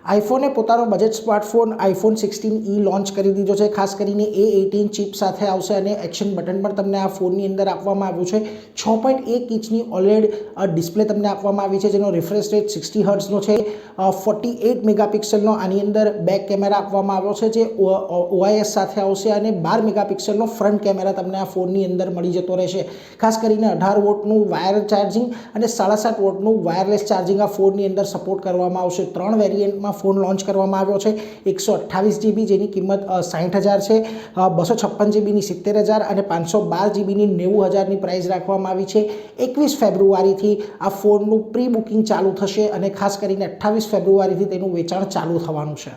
આઈફોને પોતાનો budget smartphone iPhone 16e launch કરી દીધો છે। ખાસ કરીને A18 ચિપ સાથે આવશે અને એક્શન બટન પણ તમને આ ફોનની અંદર આપવામાં આવ્યું છે। 6.1 ઇંચની OLED ડિસ્પ્લે તમને આપવામાં આવી છે, જેનો રિફ્રેશ રેટ 60 હર્ટ્ઝનો છે। 48 મેગાપિક્સલનો આની અંદર બેક કેમેરા આપવામાં આવ્યો છે, જે OIS સાથે આવશે અને 12 મેગાપિક્સલનો ફ્રન્ટ કેમેરા તમને આ ફોનની અંદર મળી જતો રહેશે। ખાસ કરીને 18 વોટનું વાયર ચાર્જિંગ અને 7.5 વોટનું વાયરલેસ ચાર્જિંગ આ ફોનની અંદર સપોર્ટ કરવામાં આવશે। 3 વેરિયન્ટમાં ફોન લોન્ચ કરવામાં આવ્યો છે। 128 GB જેની કિંમત 60,000 છે, 256 GBની 70,000 અને 512 GBની 90,000ની પ્રાઇસ રાખવામાં આવી છે। 21 ફેબ્રુઆરીથી આ ફોનનું પ્રી બુકિંગ ચાલુ થશે અને ખાસ કરીને 28 ફેબ્રુઆરીથી તેનું વેચાણ ચાલુ થવાનું છે।